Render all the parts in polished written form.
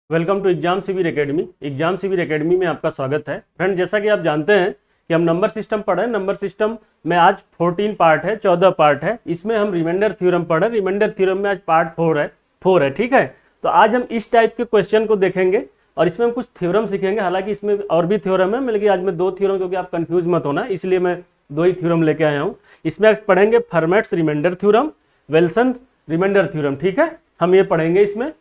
Welcome to exam शिविर academy. Exam शिविर academy में आपका स्वागत है। फ्रेंड, जैसा कि आप जानते हैं कि हम नंबर सिस्टम पढ़ रहे हैं। नंबर सिस्टम में आज 14 पार्ट है, 14 पार्ट है। इसमें हम रिमाइंडर थ्योरम पढ़ रहे हैं। रिमाइंडर थ्योरम में आज पार्ट 4 है। ठीक है, तो आज हम इस टाइप के क्वेश्चन को देखेंगे और इसमें हम कुछ थ्योरम सीखेंगे। हालांकि इसमें और भी थ्योरम है, लेकिन आज मैं 2 थ्योरम, क्योंकि आप कंफ्यूज मत होना, इसलिए मैं 2 ही थ्योरम लेके आया हूँ। इसमें आज पढ़ेंगे Fermat's remainder theorem, Wilson remainder theorem. ठीक है, हम ये पढ़ेंगे। इसमें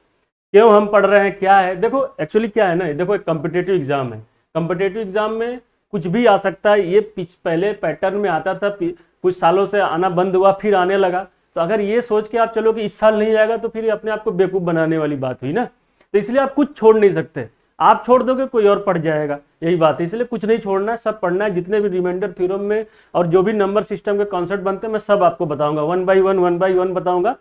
क्यों हम पढ़ रहे हैं, क्या है, देखो एक्चुअली क्या है ना, देखो एक कॉम्पिटिटिव एग्जाम है। कॉम्पिटिटिव एग्जाम में कुछ भी आ सकता है। ये पहले पैटर्न में आता था, कुछ सालों से आना बंद हुआ, फिर आने लगा। तो अगर ये सोच के आप चलो कि इस साल नहीं आएगा, तो फिर अपने आप को बेवकूफ बनाने वाली बात हुई ना। तो इसलिए आप कुछ छोड़ नहीं सकते। आप छोड़ दोगे कोई और पढ़ जाएगा, यही बात है। इसलिए कुछ नहीं छोड़ना है, सब पढ़ना है। जितने भी रिमाइंडर थ्योरम में और जो भी नंबर सिस्टम के कॉन्सेप्ट बनते हैं, मैं सब आपको बताऊंगा, वन बाई वन बताऊंगा।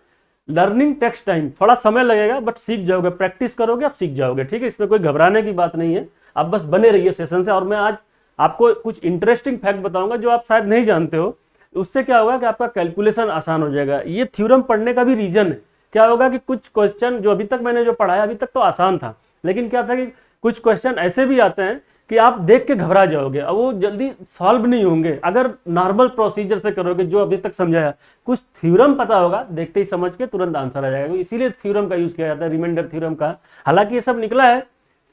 लर्निंग टेक्स टाइम, थोड़ा समय लगेगा, बट सीख जाओगे, प्रैक्टिस करोगे, आप सीख जाओगे। ठीक है, इसमें कोई घबराने की बात नहीं है। आप बस बने रहिए सेशन से। और मैं आज आपको कुछ इंटरेस्टिंग फैक्ट बताऊंगा जो आप शायद नहीं जानते हो। उससे क्या होगा कि आपका कैलकुलेशन आसान हो जाएगा। ये थ्योरम पढ़ने का भी रीजन है। क्या होगा कि कुछ क्वेश्चन जो अभी तक मैंने जो पढ़ाया, अभी तक तो आसान था, लेकिन क्या था कि कुछ क्वेश्चन ऐसे भी आते हैं कि आप देख के घबरा जाओगे और वो जल्दी सॉल्व नहीं होंगे अगर नॉर्मल प्रोसीजर से करोगे जो अभी तक समझाया। कुछ थ्योरम पता होगा, देखते ही समझ के तुरंत आंसर आ जाएगा। इसीलिए थ्योरम का यूज किया जाता है, रिमाइंडर थ्योरम का। हालांकि ये सब निकला है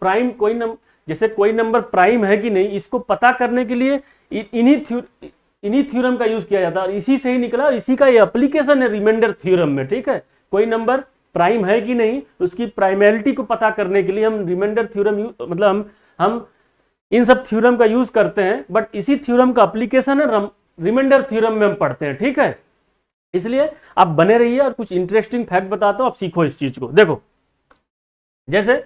प्राइम, जैसे कोई नंबर प्राइम है कि नहीं, इसको पता करने के लिए इन्हीं थ्योरम का यूज किया जाता है। और इसी से ही निकला, और इसी का ये एप्लीकेशन है रिमाइंडर थ्योरम में। ठीक है, कोई नंबर प्राइम है कि नहीं, उसकी प्राइमैरिटी को पता करने के लिए हम रिमाइंडर थ्योरम मतलब हम इन सब थ्योरम का यूज करते हैं। बट इसी थ्योरम का एप्लीकेशन है रिमाइंडर थ्योरम में हम पढ़ते हैं। ठीक है, इसलिए आप बने रहिए और कुछ इंटरेस्टिंग फैक्ट बताता हूं, आप सीखो इस चीज को। देखो, जैसे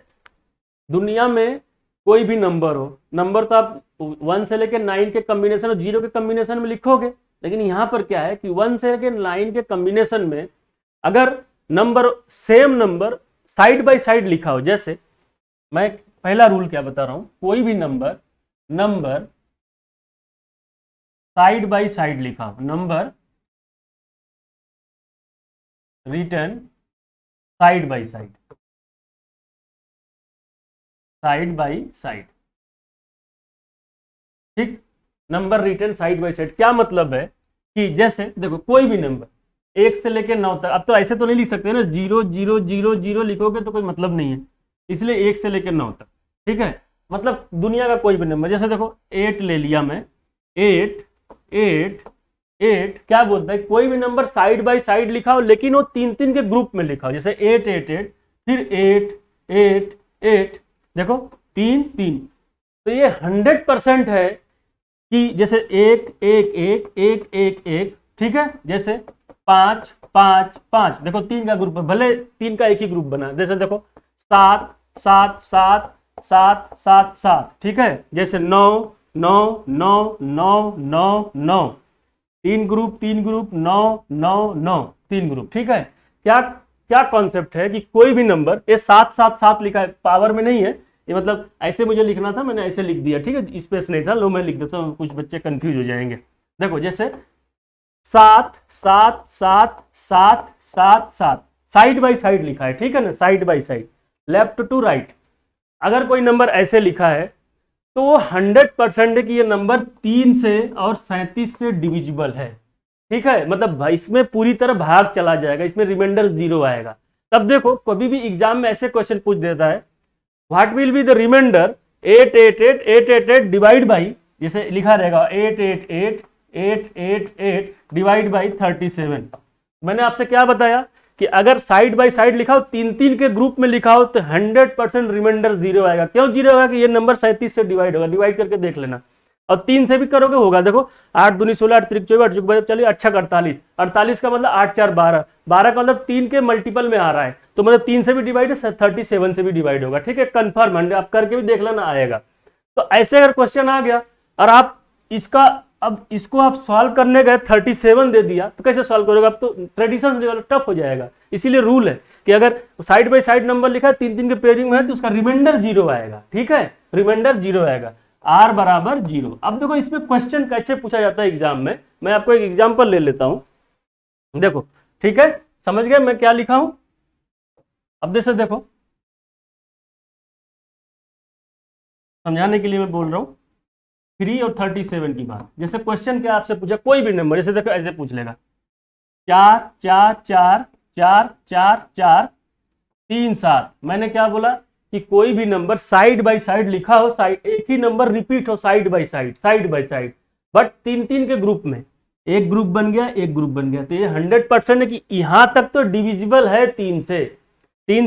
दुनिया में कोई भी नंबर हो, नंबर तो आप 1 से लेकर 9 के कॉम्बिनेशन और 0 के कॉम्बिनेशन में लिखोगे। लेकिन यहां पर क्या है कि 1 से लेकर 9 के कॉम्बिनेशन में अगर number, same number side by side लिखा हो, जैसे मैं पहला रूल क्या बता रहा हूं, कोई भी नंबर साइड बाय साइड लिखा हो, number return side by side, side by side. ठीक, number return side by side क्या मतलब है कि जैसे देखो कोई भी नंबर 1 से लेकर 9 तक, अब तो ऐसे तो नहीं लिख सकते ना, 0 0 0 0 लिखोगे तो कोई मतलब नहीं है। इसलिए 1 से लेकर 9 तक। ठीक है, मतलब दुनिया का कोई भी नंबर, जैसे देखो 8 ले लिया मैं, 8 8 8, क्या बोलता है, कोई भी नंबर साइड बाय साइड लिखा हो, लेकिन वो 3 3 के ग्रुप में लिखा हो। जैसे 8 8 8, फिर 8 8 8, देखो 3 3। तो ये 100% है कि जैसे 1 1 1 1 1 1, ठीक है, जैसे 5 5 5, देखो 3 का ग्रुप है, भले 3 का एक ही ग्रुप बना। जैसे देखो 7 7 7 7 7 7, ठीक है, जैसे 9 9 9 9 9 9, 3 ग्रुप 9 9 9, 3 ग्रुप। ठीक है, क्या क्या कॉन्सेप्ट है कि कोई भी नंबर, ये 7 7 7 लिखा है, पावर में नहीं है ये, मतलब ऐसे मुझे लिखना था, मैंने ऐसे लिख दिया। ठीक है, स्पेस नहीं था, लो मैं लिख देता हूँ, कुछ बच्चे कंफ्यूज हो जाएंगे। देखो जैसे 7 7 7 7 7 7, साइड बाय साइड लिखा है। ठीक है ना, side by side, left to right. अगर कोई नंबर ऐसे लिखा है तो वो 100% है कि ये नंबर 3 से और 37 से डिविजिबल है। ठीक है, मतलब इसमें पूरी तरह भाग चला जाएगा, इसमें रिमाइंडर 0 आएगा। तब देखो कभी भी एग्जाम में ऐसे क्वेश्चन पूछ देता है, what will be the remainder 8 8 8 8 8 8 divide by, जैसे लिखा रहेगा 8 8 8 8 8 8 डिवाइड बाई 37। मैंने आपसे क्या बताया कि अगर साइड बाय साइड लिखा हो, 3 3 के ग्रुप में लिखा हो, तो 100% रिमाइंडर 0 आएगा। क्यों 0 होगा कि ये नंबर 37 से डिवाइड होगा, डिवाइड करके देख लेना। और 3 से भी करोगे होगा, देखो 8 दूनी 16, 8 त्रिक 24, 8 चौक 12, चलिए 8 48, 48 का मतलब 8 4 12, 12 का मतलब 3 के मल्टीपल में आ रहा है, तो मतलब 3 से भी डिवाइड है, 37 से भी डिवाइड होगा। ठीक है, कंफर्म है, आप करके भी देख लेना, आएगा। तो ऐसे अगर क्वेश्चन आ गया और आप इसका, अब इसको आप सॉल्व करने गए 37 दे दिया, तो कैसे सॉल्व करोगे, अब तो ट्रेडिशन टफ हो जाएगा। इसीलिए रूल है कि अगर साइड बाय साइड नंबर लिखा है, 3 3 के पेयरिंग में है, तो उसका रिमाइंडर 0 आएगा। ठीक है, रिमाइंडर 0 आएगा, r बराबर 0। अब देखो इसमें क्वेश्चन कैसे पूछा जाता है एग्जाम में, मैं आपको एक एग्जाम्पल ले लेता हूं। देखो, ठीक है, समझ गए मैं क्या लिखा हूं। अब जैसे देखो समझाने के लिए मैं बोल रहा हूँ। 3 और 37 की बात, जैसे क्वेश्चन क्या आपसे पूछा, कोई भी नंबर, जैसे देखो ऐसे पूछ लेगा 4 4 4 4 4 4 3 7। मैंने क्या बोला कि कोई भी नंबर साइड बाय साइड लिखा हो, साइड एक ही नंबर रिपीट हो side by side, side by side, but तीन तीन के ग्रुप में, एक ग्रुप बन गया, एक ग्रुप बन गया, तो ये 100% है कि यहां तक तो डिविजिबल है, 3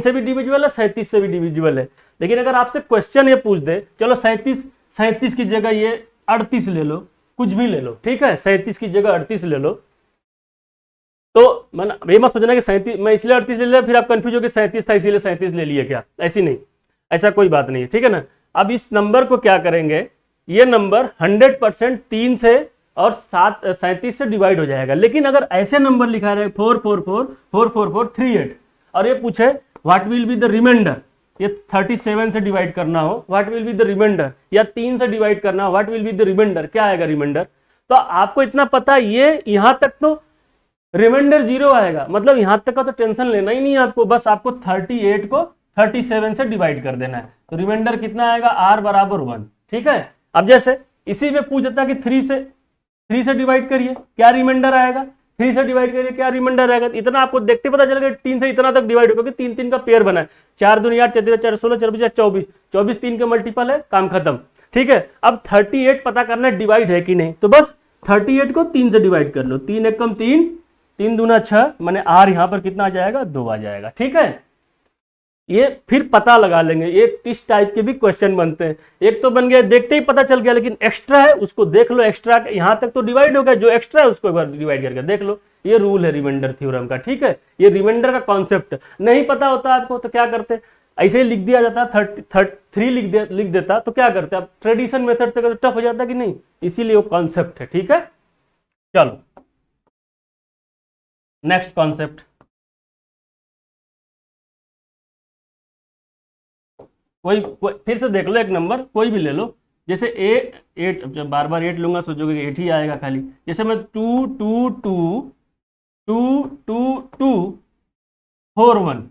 से भी डिविजिबल है, 37 से भी डिविजिबल है। लेकिन अगर आपसे क्वेश्चन ये पूछ दे, चलो 37 की जगह ये 38 ले लो, कुछ भी ले लो, ठीक है, 37 की जगह 38 ले लो, तो मैं ये मत सोचना कि 37 मैं इसलिए 38 ले लिया फिर आप कंफ्यूज हो कि 37 था इसीलिए 37 ले लिए, क्या ऐसी नहीं, ऐसा कोई बात नहीं है, ठीक है ना। अब इस नंबर को क्या करेंगे, ये नंबर 100% 3 से और 37 से डिवाइड हो जाएगा। लेकिन अगर ऐसे नंबर लिखा रहे 444444438 और ये पूछे what will be the remainder, ये 37 से डिवाइड करना हो, what will be the remainder, या 3 से डिवाइड करना हो, what will be the remainder, क्या आएगा रिमाइंडर, तो आपको इतना पता ये यहां तक तो रिमाइंडर 0 आएगा, मतलब यहां तक का तो टेंशन लेना ही नहीं है आपको, बस आपको 38 को 37 से डिवाइड कर देना है, तो रिमाइंडर कितना आएगा, r बराबर 1, ठीक है। अब जैसे इसी में पूछ देता कि 3 से डिवाइड करिए, क्या रिमाइंडर आएगा, 3 से डिवाइड करिए, क्या रिमाइंडर आएगा, इतना आपको देखते पता चलेगा 3 से इतना तक डिवाइड होगा, तीन तीन का पेयर बना है, 4 दूनी 8 4 4 16 4 24 24 3 के मल्टीपल है, काम खत्म, ठीक है। अब 38 पता करना है डिवाइड है कि नहीं, तो बस 38 को 3 से डिवाइड कर लो, 3 एकम 3 3 दूना 6, मैंने आर यहां पर कितना आ जाएगा, 2 आ जाएगा, ठीक है। ये फिर पता लगा लेंगे, एक इस टाइप के भी क्वेश्चन बनते हैं, एक तो बन गया देखते ही पता चल गया, लेकिन एक्स्ट्रा है उसको देख लो, एक्स्ट्रा यहां तक तो डिवाइड हो गया, जो एक्स्ट्रा है उसको एक बार डिवाइड करके देख लो, ये रूल है रिमाइंडर थ्योरम का, ठीक है। ये रिमाइंडर का कॉन्सेप्ट नहीं पता होता आपको तो क्या करते, ऐसे ही लिख दिया जाता, 3 लिख देता तो क्या करते, अब ट्रेडिशन मेथड से टफ हो जाता कि नहीं, इसीलिए वो कॉन्सेप्ट है, ठीक है। चलो नेक्स्ट कॉन्सेप्ट, कोई फिर से देख लो, एक नंबर कोई भी ले लो, जैसे 8, जब बार बार 8 लूंगा सोचोगे कि 8 ही आएगा खाली, जैसे मैं 2 2 2 2 2 2 4 1,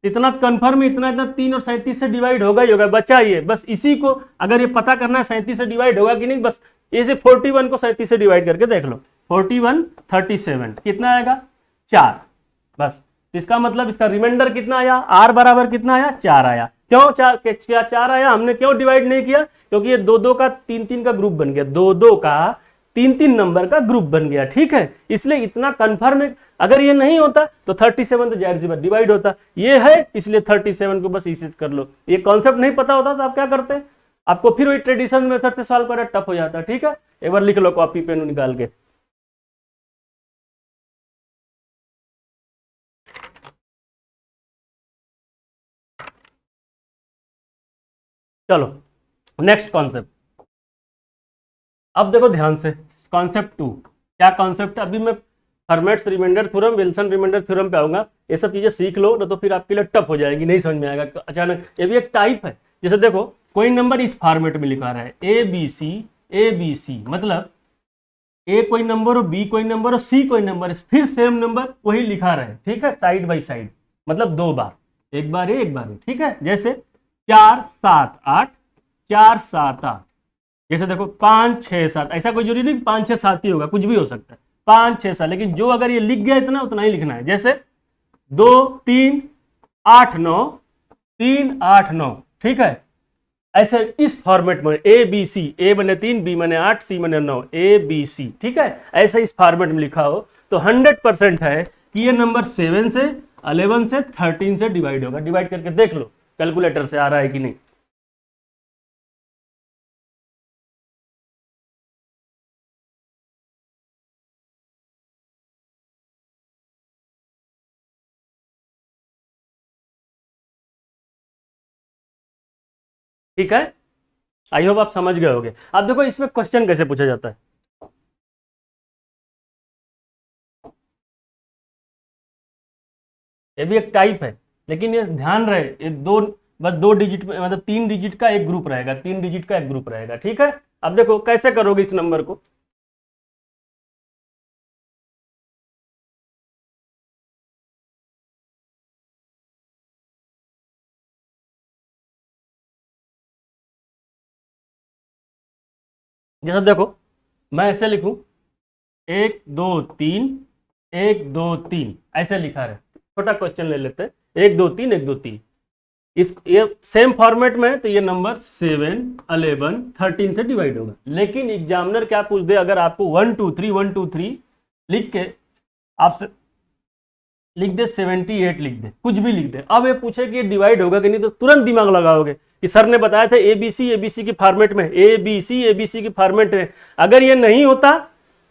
इतना कंफर्म, इतना इतना 3 और 37 से डिवाइड होगा ही होगा, बचा ये बस इसी को, अगर ये पता करना है 37 से डिवाइड होगा कि नहीं, बस इसे 41 को 37 से डिवाइड करके देख लो, 41 37 कितना आएगा, 4, बस। इसका मतलब इसका रिमाइंडर कितना आया, आर बराबर कितना आया, 4 आया, क्यों 4 आया, हमने क्यों डिवाइड नहीं किया, क्योंकि ये 2 2 का 3 3 का ग्रुप बन गया, 2 2 का 3 3 नंबर का ग्रुप बन गया, ठीक है, इसलिए इतना कंफर्म है। अगर ये नहीं होता तो 37 तो जाहिर सी बात डिवाइड होता, ये है इसलिए 37 को बस इसी कर लो, ये कॉन्सेप्ट नहीं पता होता तो आप क्या करते हैं, आपको फिर वही ट्रेडिशन मेथड से सॉल्व करना टफ हो जाता, ठीक है। एक बार लिख लो कॉपी पेन निकाल के, चलो नेक्स्ट कॉन्सेप्ट, अब देखो ध्यान से, कॉन्सेप्ट 2 क्या कॉन्सेप्ट है, अभी मैं Hermite's remainder theorem, Wilson remainder theorem पे आऊंगा, ये सब चीजें सीख लो ना तो फिर आपके लिए टफ हो जाएगी, नहीं समझ में आएगा अचानक। ये भी एक टाइप है, जैसे देखो कोई नंबर इस फॉर्मेट में लिखा रहा है ए बी सी, मतलब ए कोई नंबर हो, बी कोई नंबर हो, सी कोई नंबर है, फिर सेम नंबर वही लिखा रहे, ठीक है, साइड बाई साइड, मतलब 2 बार, एक बार ये एक बार ये, ठीक है। जैसे 4 7 8 4 7 8, जैसे देखो 5 6 7, ऐसा कोई जरूरी नहीं 5 6 7 ही होगा, कुछ भी हो सकता है, 5 6 7, लेकिन जो अगर ये लिख गया इतना उतना ही लिखना है, जैसे 2 3 8 9 3 8 9, ठीक है। ऐसे इस फॉर्मेट में ए बी सी, ए बने 3 बी बने 8 सी बने 9, ए बी सी, ठीक है, ऐसे इस फॉर्मेट में लिखा हो तो 100% है कि ये नंबर 7 से 11 से 13 से डिवाइड होगा, डिवाइड करके देख लो कैलकुलेटर से आ रहा है कि नहीं। ठीक है, आई होप आप समझ गए होगे। अब देखो इसमें क्वेश्चन कैसे पूछा जाता है, ये भी एक टाइप है, लेकिन ये ध्यान रहे ये बस 2 डिजिट मतलब 3 डिजिट का एक ग्रुप रहेगा, 3 डिजिट का एक ग्रुप रहेगा, ठीक है। अब देखो कैसे करोगे इस नंबर को, जैसा देखो मैं ऐसे लिखूं 1 2 3 1 2 3 ऐसे लिखा है। छोटा क्वेश्चन ले लेते हैं 1 2 3 1 2 3 इस ये सेम फॉर्मेट में है तो ये नंबर 7 11 13 से डिवाइड होगा। लेकिन एग्जामिनर क्या पूछ दे, अगर आपको 1 2 3 1 2 3 लिख के आपसे लिख दे 78 लिख दे, कुछ भी लिख दे, अब ये पूछे कि ये डिवाइड होगा कि नहीं, तो तुरंत दिमाग लगाओगे कि सर ने बताया था एबीसी की फॉर्मेट में, एबीसी की फॉर्मेट में, अगर ये नहीं होता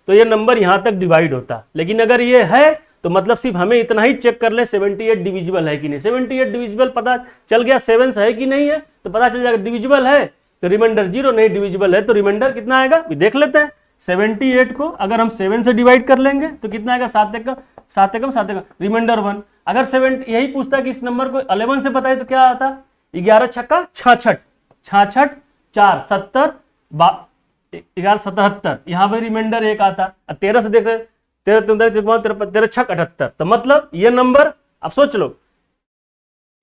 तो ये नंबर यहां तक डिवाइड होता। लेकिन अगर ये है तो मतलब सिर्फ हमें इतना ही चेक कर ले 78 डिविजिबल है कि नहीं। 78 डिविजिबल पता चल गया, 7 है कि नहीं है तो पता चल जाएगा। डिविजिबल है तो रिमाइंडर 0, नहीं डिविजिबल है तो रिमाइंडर कितना आएगा देख लेते हैं। 78 को अगर हम 7 से डिवाइड कर लेंगे तो कितना आएगा 7 एकम रिमाइंडर 1। अगर 7 यही पूछता है कि इस नंबर को 11 से बताए तो क्या आता, 11 छक्का 66 66 4 70 11 77, यहाँ पे रिमाइंडर 1 आता। 13 से देख रहे 13 छक 78, तो मतलब ये नंबर अब सोच लो,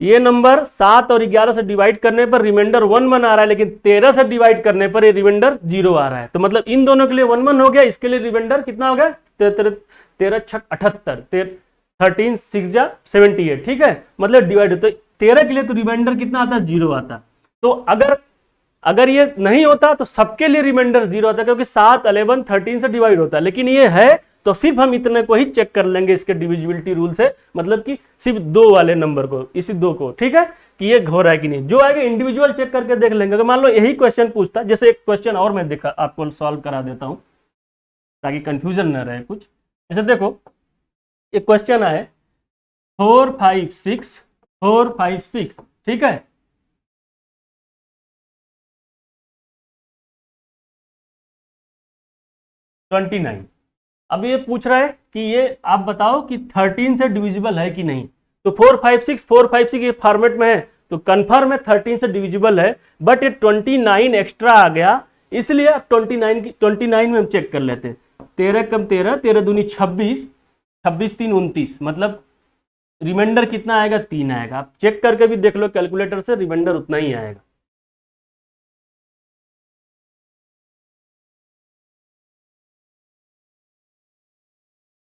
ये नंबर 7 और 11 से डिवाइड करने पर रिमाइंडर 1 1 आ रहा है, लेकिन 13 से डिवाइड करने पर ये रिमाइंडर 0 आ रहा है। तो मतलब इन दोनों के लिए 1 1 हो गया, इसके लिए रिमाइंडर कितना हो गया 13 छक 78, 13 6 जा 78, ठीक है, मतलब डिवाइड। तो 13 के लिए तो रिमाइंडर कितना आता है 0 आता। तो अगर ये नहीं होता तो सबके लिए रिमाइंडर 0 आता, क्योंकि 7 11 13 से डिवाइड होता है। लेकिन ये है तो सिर्फ हम इतने को ही चेक कर लेंगे इसके डिविजिबिलिटी रूल से, मतलब कि सिर्फ 2 वाले नंबर को, इसी 2 को, ठीक है, कि ये हो रहा है कि नहीं। जो आएगा इंडिविजुअल चेक करके देख लेंगे। अगर मान लो यही क्वेश्चन पूछता, जैसे एक क्वेश्चन और मैं देखा आपको सॉल्व करा देता हूं ताकि कंफ्यूजन न रहे कुछ। जैसे देखो एक क्वेश्चन आए 4 5 6 4 5 6, ठीक है, $29। अब ये पूछ रहा है कि ये आप बताओ कि 13 से डिविजिबल है कि नहीं। तो 4 5 6 ये फॉर्मेट में है तो कंफर्म है 13 से डिविजिबल है, बट ये 29 एक्स्ट्रा आ गया, इसलिए अब 29 में हम चेक कर लेते हैं। 13 कम 13, 13 दूनी 26, 26 3 29, मतलब रिमाइंडर कितना आएगा 3 आएगा। आप चेक करके भी देख लो कैलकुलेटर से, रिमाइंडर उतना ही आएगा।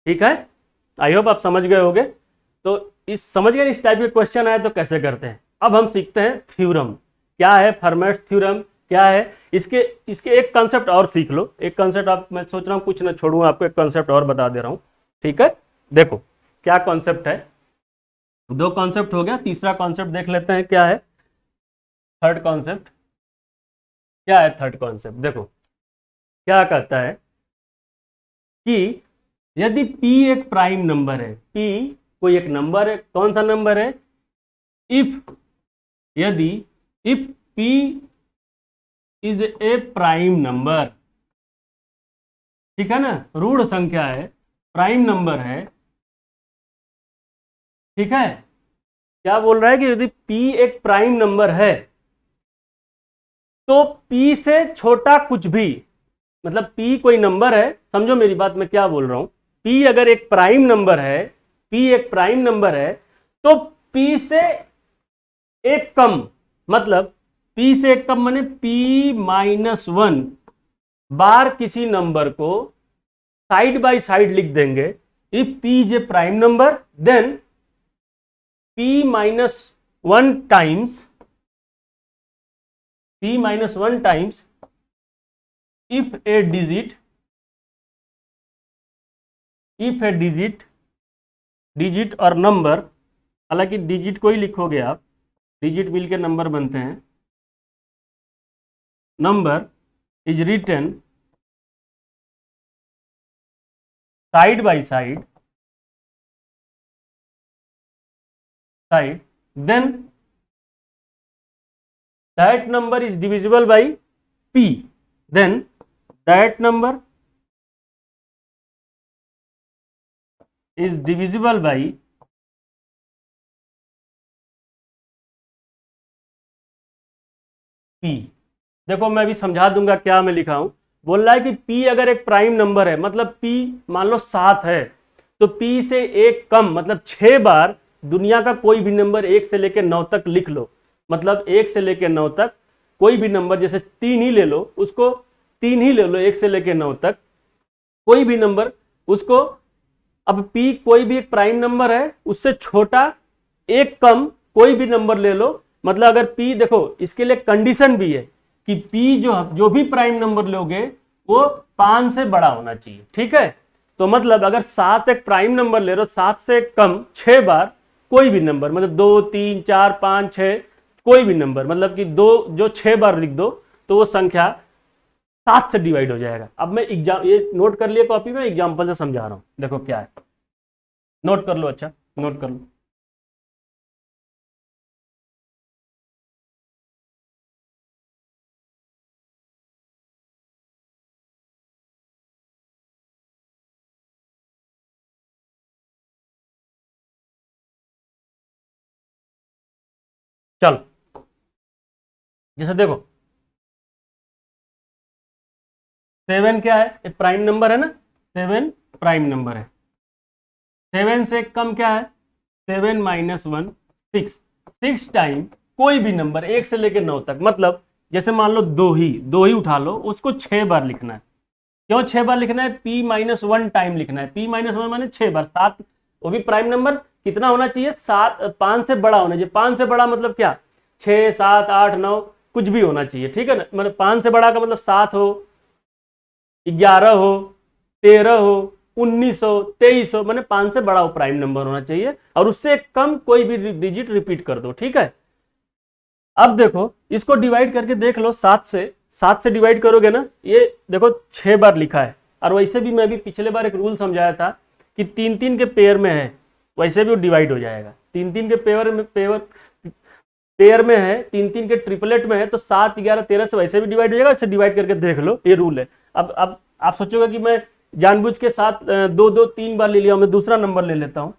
ठीक है, आई होप आप समझ गए होंगे। तो समझ गए इस टाइप के क्वेश्चन आए तो कैसे करते हैं। अब हम सीखते हैं थ्योरम क्या है, फर्मेट्स थ्योरम क्या है। इसके एक कॉन्सेप्ट और सीख लो, एक कॉन्सेप्ट आप, मैं सोच रहा हूँ कुछ ना छोड़ूं, आपको एक कॉन्सेप्ट और बता दे रहा हूँ, ठीक है। देखो क्या कॉन्सेप्ट है, 2 कॉन्सेप्ट हो गया, तीसरा कॉन्सेप्ट देख लेते हैं क्या है। थर्ड कॉन्सेप्ट क्या है, थर्ड कॉन्सेप्ट देखो क्या कहता है कि यदि p एक प्राइम नंबर है, p कोई एक नंबर है, कौन सा नंबर है, यदि p is a prime number, ठीक है ना, ऋण संख्या है, प्राइम नंबर है, ठीक है। क्या बोल रहा है कि यदि p एक प्राइम नंबर है तो p से छोटा कुछ भी, मतलब p कोई नंबर है, समझो मेरी बात मैं क्या बोल रहा हूं, p अगर एक प्राइम नंबर है, p एक प्राइम नंबर है तो p से एक कम, मतलब p से एक कम माने p-1 बार किसी नंबर को साइड बाय साइड लिख देंगे। If p is a prime number then p-1 times if a digit और नंबर, हालांकि डिजिट को ही लिखोगे आप, डिजिट मिल के नंबर बनते हैं, number is written side by side then that number is divisible by p, then that number is divisible by p। देखो मैं भी समझा दूंगा क्या मैं लिखा हूं। बोल रहा है कि p अगर एक प्राइम नंबर है, मतलब p मान लो 7 है, तो p से एक कम, मतलब 6 बार दुनिया का कोई भी नंबर 1 से लेकर 9 तक लिख लो, मतलब 1 से लेकर 9 तक कोई भी नंबर, जैसे 3 ही ले लो, उसको 3 ही ले लो 1 से लेके 9 तक, कोई भी नंबर उसको, अब p कोई भी एक प्राइम नंबर है, उससे छोटा एक कम कोई भी नंबर ले लो, मतलब अगर p, देखो इसके लिए कंडीशन भी है कि p जो भी प्राइम नंबर लोगे वो 5 से बड़ा होना चाहिए, ठीक है। तो मतलब अगर 7 एक प्राइम नंबर ले रहे हो, 7 से कम 6 बार कोई भी नंबर, मतलब 2 3 4 5 6 कोई भी नंबर, मतलब कि 2 जो 6 बार लिख दो तो वो संख्या 7 से डिवाइड हो जाएगा। अब मैं एग्जाम, ये नोट कर लिया कॉपी में, एग्जाम्पल से समझा रहा हूं, देखो क्या है, नोट कर लो, अच्छा नोट कर लो। चलो जैसे देखो 7 क्या है, एक प्राइम नंबर है ना, 7 प्राइम नंबर है। 7 से कम क्या है, 7 माइनस 1 6, 6 टाइम कोई भी नंबर 1 से लेकर 9 तक, मतलब जैसे मान लो दो ही उठा लो, उसको 6 बार लिखना है। क्यों 6 बार लिखना है, p माइनस 1 टाइम लिखना है, p माइनस 1 माने 6 बार, 7, वो भी प्राइम नंबर कितना होना चाहिए, 7, 5 से बड़ा होना चाहिए। 5 से बड़ा मतलब क्या, 6 7 8 9 कुछ भी होना चाहिए, ठीक है ना, मतलब 5 से बड़ा का मतलब 7 हो, 11 हो, 13 हो, 19 हो, 23 हो, मैंने 5 से बड़ा वो प्राइम नंबर होना चाहिए, और उससे कम कोई भी डिजिट रिपीट कर दो, ठीक है। अब देखो इसको डिवाइड करके देख लो, 7 से डिवाइड करोगे ना, ये देखो 6 बार लिखा है, और वैसे भी मैं भी पिछले बार एक रूल समझाया था कि 3-3 के पेयर में है, वैसे भी वो डिवाइड हो जाएगा। 3-3 के पेयर में है, 3-3 के ट्रिपलेट में है, तो 7 11 13 से वैसे भी डिवाइड हो जाएगा। इसे डिवाइड करके देख लो, ये रूल है। अब आप सोचोगे कि मैं जानबूझ के 7 2 2 3 बार ले लिया, मैं दूसरा नंबर ले लेता हूं,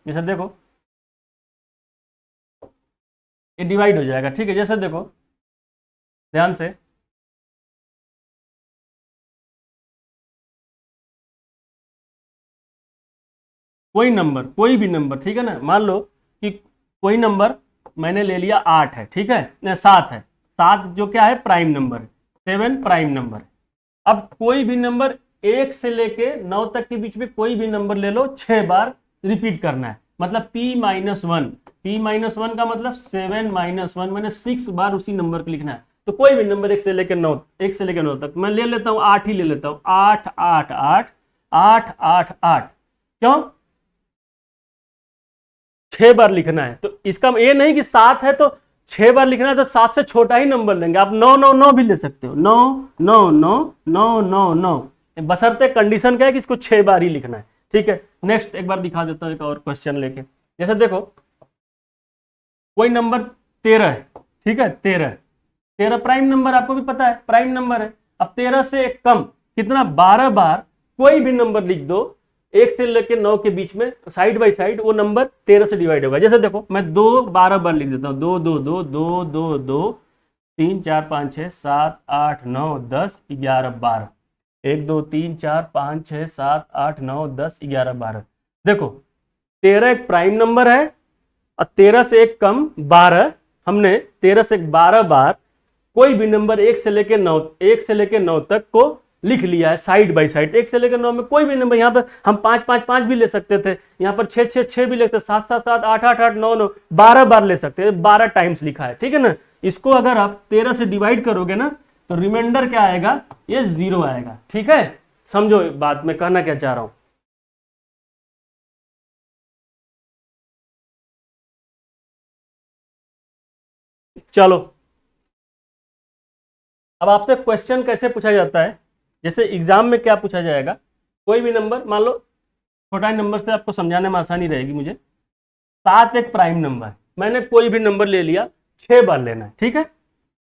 जैसे देखो ये डिवाइड हो जाएगा, ठीक है। जैसे देखो ध्यान से, कोई नंबर, कोई भी नंबर, ठीक है ना, मान लो कि कोई नंबर मैंने ले लिया 8 है, ठीक है, 7 है, 7 जो क्या है प्राइम नंबर है, 7 प्राइम नंबर है। अब कोई भी नंबर 1 से लेके 9 तक के बीच में कोई भी नंबर ले लो, 6 बार रिपीट करना है, मतलब p माइनस 1, का मतलब 7 माइनस 1 मैंने 6 बार उसी नंबर को लिखना है। तो कोई भी नंबर 1 से लेकर 9 तक मैं ले लेता हूँ, 8 ही ले लेता हूँ, 8 8 8 8 8 8, क्यों 6 बार लिखना है। तो इसका ये नहीं कि 7 है तो 6 बार लिखना है, तो 7 से छोटा ही नंबर लेंगे आप, 9 9 9 भी ले सकते हो, 9 9 9 9 9 9, बशर्ते कंडीशन क्या है कि इसको 6 बार ही लिखना है, ठीक है। नेक्स्ट एक बार दिखा देता हूँ एक और क्वेश्चन लेके, जैसे देखो कोई नंबर 13 है, ठीक है, 13 प्राइम नंबर, आपको भी पता है प्राइम नंबर है। अब 13 से कम कितना, 12 बार कोई भी नंबर लिख दो 1 से लेकर 9 के बीच में, साइड बाय साइड, वो नंबर 13 से डिवाइड होगा। जैसे देखो मैं 2 12 बार लिख देता हूँ, 2 2 2 2 2 2 3 4 5 6 7 8 9 10 11 12, 1 2 3 4 5 6 7 8 9 10 11 12। देखो 13 एक प्राइम नंबर है, और 13 से एक कम 12, हमने 13 से 12 बार कोई भी नंबर 1 से लेकर 9 तक को लिख लिया है साइड बाय साइड। 1 से लेकर 9 में कोई भी नंबर, यहाँ पर हम 5 5 5 भी ले सकते थे, यहाँ पर 6 6 6 भी ले सकते, 7 7 7 8 8 8 9 9 12 बार ले सकते थे, 12 टाइम्स लिखा है, ठीक है ना। इसको अगर आप 13 से डिवाइड करोगे ना, तो रिमाइंडर क्या आएगा, ये 0 आएगा, ठीक है। समझो बात मैं कहना क्या चाह रहा हूं। चलो अब आपसे क्वेश्चन कैसे पूछा जाता है, जैसे एग्जाम में क्या पूछा जाएगा, कोई भी नंबर मान लो, छोटा नंबर से आपको समझाने में आसानी रहेगी मुझे। 7 एक प्राइम नंबर है, मैंने कोई भी नंबर ले लिया, 6 बार लेना है, ठीक है।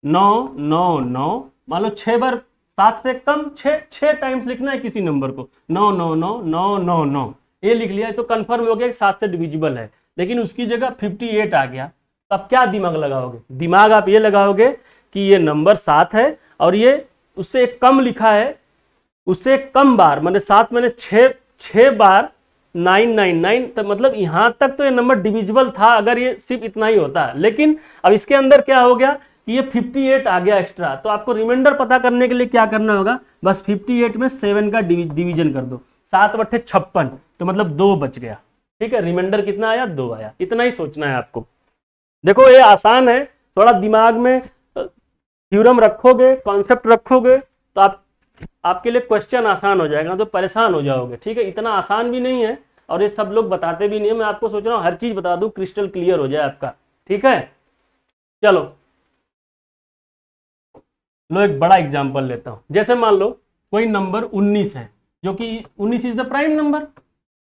9 9 9, मान लो 6 बार, 7 से कम 6 टाइम्स लिखना है किसी नंबर को, 9 9 9 9 9 9, ये लिख लिया तो कंफर्म हो गया कि 7 से डिविजिबल है। लेकिन उसकी जगह 58 आ गया, तो अब क्या दिमाग लगाओगे, दिमाग आप ये लगाओगे कि ये नंबर 7 है, और ये उससे एक कम लिखा है, उससे कम बार, मैंने 7 मैंने 6 बार 999, तो मतलब यहां तक तो ये नंबर डिविजिबल था अगर ये सिर्फ इतना ही होता। लेकिन अब इसके अंदर क्या हो गया कि ये 58 आ गया एक्स्ट्रा, तो आपको रिमाइंडर पता करने के लिए क्या करना होगा, बस 58 में 7 का डिवीजन कर दो, 7 बट्ठे 56, तो मतलब 2 बच गया। ठीक है, रिमाइंडर कितना आया? 2 आया। इतना ही सोचना है आपको। देखो ये आसान है, थोड़ा दिमाग में थ्योरम रखोगे, कॉन्सेप्ट रखोगे तो आपके लिए क्वेश्चन आसान हो जाएगा, तो परेशान हो जाओगे। ठीक है, इतना आसान भी नहीं है और ये सब लोग बताते भी नहीं है। मैं आपको सोच रहा हूँ हर चीज बता दूं, क्रिस्टल क्लियर हो जाए आपका। ठीक है, चलो लो एक बड़ा एग्जांपल लेता हूं। जैसे मान लो कोई नंबर 19 है, जो कि 19 इज द प्राइम नंबर,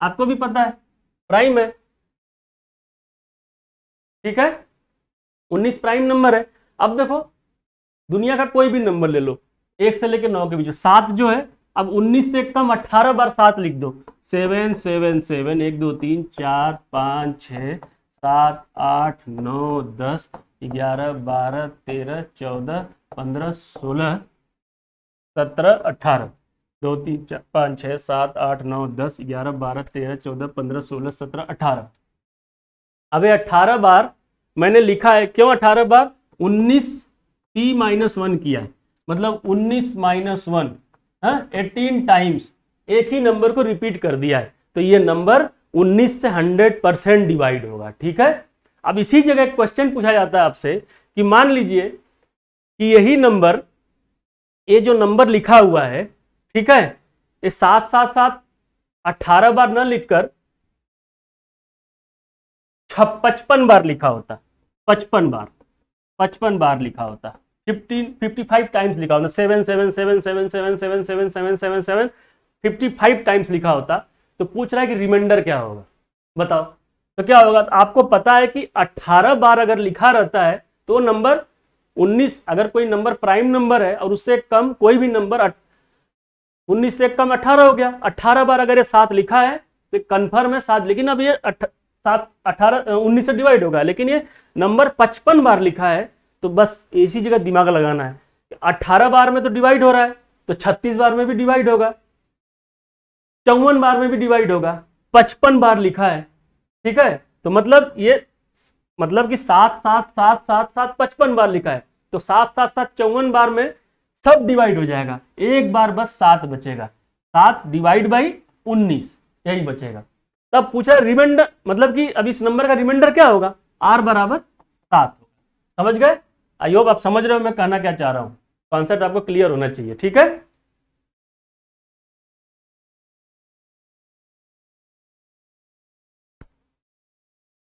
आपको भी पता है प्राइम है। ठीक है, 19 प्राइम नंबर है। अब देखो दुनिया का कोई भी नंबर ले लो, 1 से लेकर 9 के बीच, 7 जो है, अब 19 से कम 18 बार 7 लिख दो। 7 7 7 1 2 3 4 5 6 7 8 9 10 11 12 13 14 15 16 17 18 2 3 4 5 6 7 8 9 10 11 12 13 14 15 16 17 18। अब 18 बार मैंने लिखा है, क्यों 18 बार? 19 p-1 किया है, मतलब 19 माइनस 1, 18 टाइम्स एक ही नंबर को रिपीट कर दिया है, तो ये नंबर 19 से 100% डिवाइड होगा। ठीक है, अब इसी जगह एक क्वेश्चन पूछा जाता है आपसे कि मान लीजिए कि यही नंबर, ये जो नंबर लिखा हुआ है, ठीक है, ये 7 7 7 18 बार न लिखकर 55 बार लिखा होता, 55 बार लिखा होता, 55 टाइम्स लिखा होता, 7 7 7 7 7 7 7 7 7 7 55 टाइम्स लिखा होता, तो पूछ रहा है कि रिमाइंडर क्या होगा, बताओ। तो क्या होगा? तो आपको पता है कि 18 बार अगर लिखा रहता है तो नंबर 19, अगर कोई नंबर प्राइम नंबर है और उससे कम कोई भी नंबर 19 से कम 18 हो गया। 18 बार अगर ये 7 लिखा है तो कंफर्म है 7, लेकिन अब ये 19 से डिवाइड होगा, लेकिन ये नंबर 55 बार लिखा है, तो बस इसी जगह दिमाग लगाना है। 18 बार में तो डिवाइड हो रहा है, तो 36 बार में भी डिवाइड होगा, 54 बार में भी डिवाइड होगा, 55 बार लिखा है। ठीक है, तो मतलब ये मतलब कि 7 7 7 7 7 55 बार लिखा है, तो 7 7 7 54 बार में सब डिवाइड हो जाएगा, एक बार बस 7 बचेगा, 7 डिवाइड बाई 19 यही बचेगा। तब पूछा रिमाइंडर, मतलब कि अब इस नंबर का रिमाइंडर क्या होगा? r बराबर 7 होगा। समझ गए? आई होप आप समझ रहे हो मैं कहना क्या चाह रहा हूं, कॉन्सेप्ट आपको क्लियर होना चाहिए। ठीक है,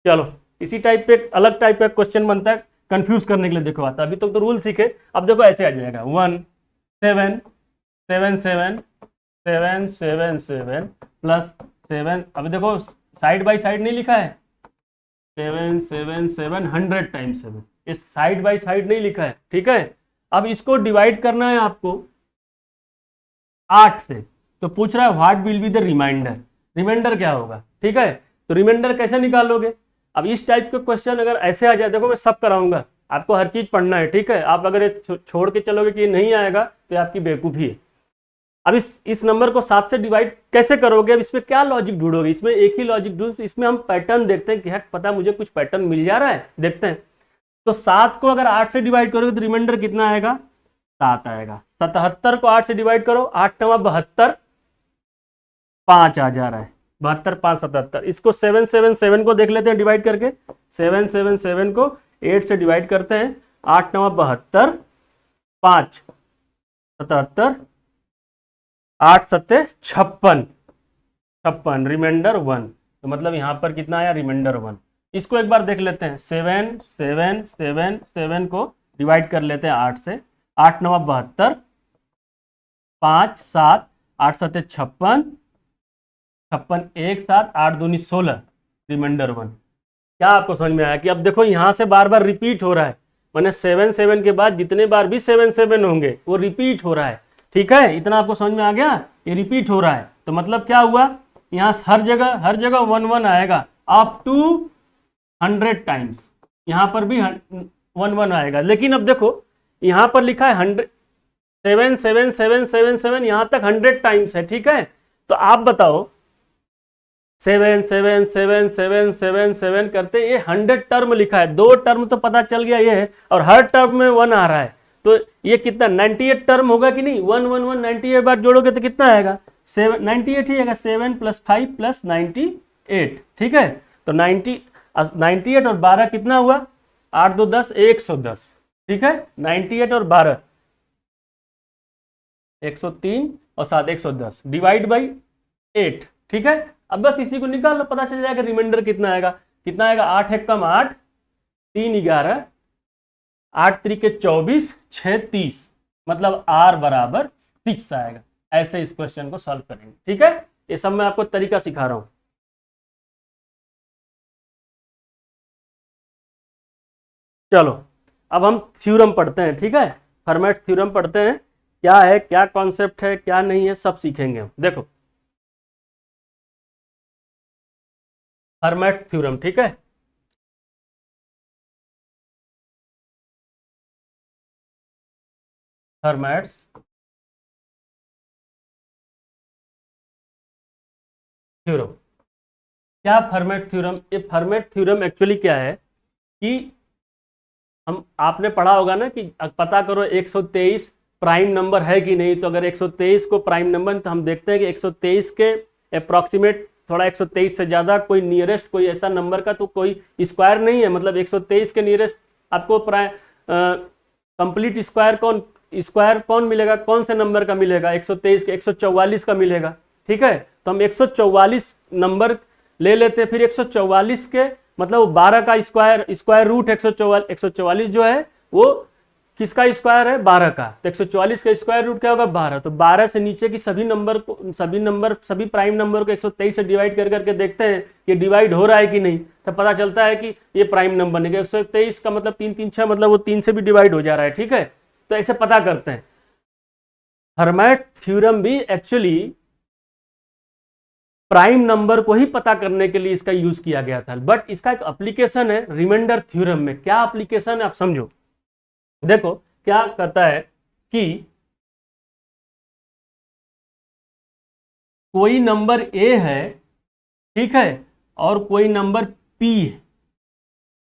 चलो इसी टाइप पे अलग टाइप का क्वेश्चन बनता है कंफ्यूज करने के लिए। देखो आता, अभी तक तो रूल सीखे, अब देखो ऐसे आ जाएगा 1 7 7 7 7 7 7 प्लस 7, अभी देखो साइड बाय साइड नहीं लिखा है, 7 7 7 100 टाइम्स 7, ये साइड बाय साइड नहीं लिखा है। ठीक है, अब इसको डिवाइड करना है आपको 8 से, तो पूछ रहा है what will be the remainder, remainder क्या होगा। ठीक है, तो रिमाइंडर कैसे निकालोगे? अब इस टाइप के क्वेश्चन अगर ऐसे आ जाए, देखो मैं सब कराऊंगा, आपको हर चीज पढ़ना है। ठीक है, आप अगर ये छोड़ के चलोगे कि ये नहीं आएगा तो आपकी बेवकूफ़ी है। अब इस नंबर को 7 से डिवाइड कैसे करोगे? अब इसमें क्या लॉजिक ढूंढोगे? इसमें एक ही लॉजिक ढूंढ, इसमें हम पैटर्न देखते हैं कि हट पता मुझे कुछ पैटर्न मिल जा रहा है, देखते हैं। तो 7 को अगर 8 से डिवाइड करोगे तो रिमाइंडर कितना आएगा? 7 आएगा। 77 को 8 से डिवाइड करो, 8 9 72, 5 आ जा रहा है, 72 5 77। इसको 7 7 7 को देख लेते हैं डिवाइड करके, 7 7 7 को 8 से डिवाइड करते हैं, 8 9 72, 5 77, 8 7 56, रिमाइंडर 1, तो मतलब यहां पर कितना आया? रिमाइंडर 1। इसको एक बार देख लेते हैं, 7 7 7 7 को डिवाइड कर लेते हैं 8 से, 8 9 72, 5 7, 8 7 56, 56 1 7, 8 दूनी 16, रिमाइंडर 1। क्या आपको समझ में आया कि अब देखो यहां से बार बार रिपीट हो रहा है, मैंने 7 7 के बाद जितने बार भी 7 7 होंगे वो रिपीट हो रहा है। ठीक है, इतना आपको समझ में आ गया, ये रिपीट हो रहा है, तो मतलब क्या हुआ, यहाँ हर जगह 1 1 आएगा अप टू 100 टाइम्स, यहाँ पर भी 1 1 आएगा। लेकिन अब देखो यहाँ पर लिखा है 100, 7 7 7 7 7, यहाँ तक 100 टाइम्स है। ठीक है, तो आप बताओ 7 7 7 7 7 7 करते ये 100 टर्म लिखा है, 2 टर्म तो पता चल गया ये है, और हर टर्म में 1 आ रहा है, तो ये कितना 98 टर्म होगा कि नहीं, 111 98 बार जोड़ोगे तो कितना आएगा 98 ही आएगा, 7 + 5 + 98, ठीक है। तो 98 और 12 कितना हुआ, 8 2 10 110, ठीक है। 98 और 12 103 और 7 110 डिवाइड बाई 8, ठीक है। अब बस इसी को निकाल लो, पता चल जाएगा रिमाइंडर कितना आएगा। कितना आएगा, 8 एक कम 8, 3 11, 8 3 के 24, 6 30, मतलब R बराबर 6 आएगा। ऐसे इस क्वेश्चन को सॉल्व करेंगे, ठीक है। ये सब मैं आपको तरीका सिखा रहा हूं। चलो अब हम थ्योरम पढ़ते हैं, ठीक है। फर्मेट थ्योरम पढ़ते हैं, क्या है, क्या कॉन्सेप्ट है, क्या नहीं है, सब सीखेंगे हम। देखो फर्मेट थ्योरम, ठीक है। फर्मेट्स थ्योरम, क्या फर्मेट थ्योरम, ये फर्मेट थ्योरम एक्चुअली क्या है कि हम, आपने पढ़ा होगा ना कि पता करो 123 प्राइम नंबर है कि नहीं। तो अगर 123 को प्राइम नंबर, तो हम देखते हैं कि 123 के अप्रॉक्सीमेट, थोड़ा 123 से ज़्यादा कोई नियरेस्ट कोई ऐसा नंबर का तो कोई स्क्वायर नहीं है। मतलब 123 के नियरेस्ट आपको कंप्लीट स्क्वायर कौन मिलेगा, कौन से नंबर का मिलेगा, 123 के 144 का मिलेगा, ठीक है। तो हम 144 नंबर ले लेते हैं, फिर 144 के मतलब 12 का स्क्वायर रूट 144 जो है वो किसका स्क्वायर है, 12 का। तो 144 का स्क्वायर रूट क्या होगा, 12। तो 12 से नीचे की सभी प्राइम नंबर को 123 से डिवाइड कर करके देखते हैं कि डिवाइड हो रहा है कि नहीं। तो पता चलता है कि ये प्राइम नंबर नहीं, 123 का मतलब 3 3 6, मतलब वो 3 से भी डिवाइड हो जा रहा है, ठीक है। तो ऐसे पता करते हैं। फर्मेट थ्योरम भी एक्चुअली प्राइम नंबर को ही पता करने के लिए इसका यूज किया गया था, बट इसका एक एप्लीकेशन है रिमाइंडर थ्योरम में। क्या एप्लीकेशन है आप समझो। देखो क्या कहता है कि कोई नंबर ए है, ठीक है, और कोई नंबर पी है।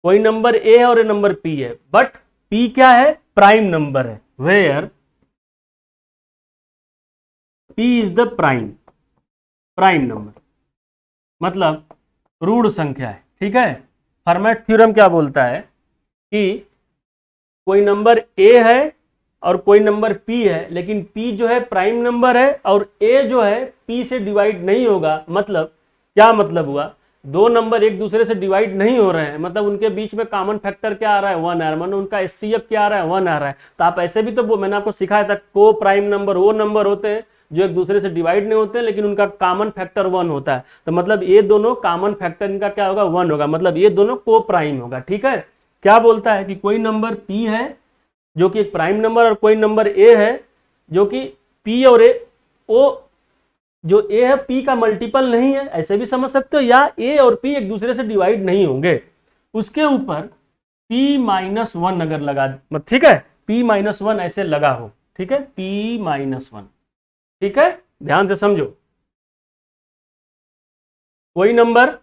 कोई नंबर ए है और ये नंबर पी है, बट पी क्या है, प्राइम नंबर है। Where P is the prime number, मतलब ऋण संख्या है, ठीक है। फर्मेट थ्योरम क्या बोलता है कि कोई नंबर ए है और कोई नंबर पी है, लेकिन पी जो है प्राइम नंबर है और ए जो है पी से डिवाइड नहीं होगा। मतलब क्या मतलब हुआ, दो नंबर एक दूसरे से डिवाइड नहीं हो रहे हैं, मतलब उनके बीच में कॉमन फैक्टर क्या आ रहा है, 1 आ रहा है, मतलब उनका एचसीएफ क्या आ रहा है, 1 आ रहा है। तो आप ऐसे भी तो मैंने आपको सिखाया था, को प्राइम नंबर वो नंबर होते हैं जो एक दूसरे से डिवाइड नहीं होते, लेकिन उनका कॉमन फैक्टर 1 होता है। तो मतलब ये दोनों कॉमन फैक्टर इनका क्या होगा, 1 होगा, मतलब ये दोनों को प्राइम होगा, ठीक है। क्या बोलता है कि कोई नंबर पी है जो कि एक प्राइम नंबर, और कोई नंबर ए है जो कि पी और ए, ओ जो ए है पी का मल्टीपल नहीं है, ऐसे भी समझ सकते हो, या ए और पी एक दूसरे से डिवाइड नहीं होंगे। उसके ऊपर p-1 अगर लगा, ठीक है, p-1 ऐसे लगा हो, ठीक है, p-1, ठीक है। ध्यान से समझो, कोई नंबर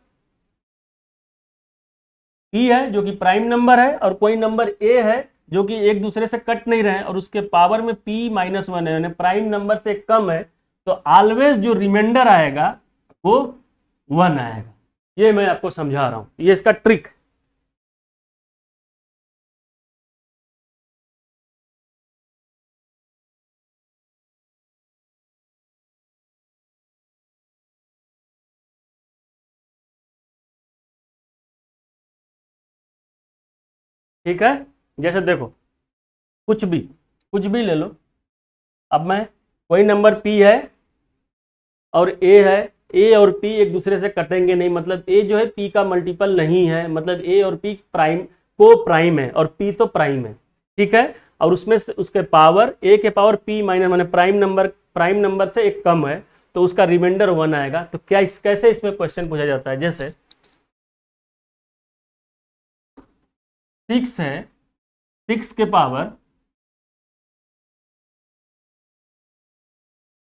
p है जो कि प्राइम नंबर है, और कोई नंबर a है जो कि एक दूसरे से कट नहीं रहे और उसके पावर में p-1 है, यानी प्राइम नंबर से कम है, तो ऑलवेज जो रिमाइंडर आएगा वो 1 आएगा। ये मैं आपको समझा रहा हूं, ये इसका ट्रिक। ठीक है, जैसे देखो कुछ भी ले लो। अब मैं, कोई नंबर p है और a है, a और p एक दूसरे से कटेंगे नहीं, मतलब a जो है p का मल्टीपल नहीं है, मतलब a और p प्राइम है और p तो प्राइम है, ठीक है। और उसमें से उसके पावर a के पावर p माइनस, माने प्राइम नंबर से एक कम है, तो उसका रिमाइंडर 1 आएगा। तो क्या कैसे इसमें क्वेश्चन पूछा जाता है, जैसे 6 है, 6 के पावर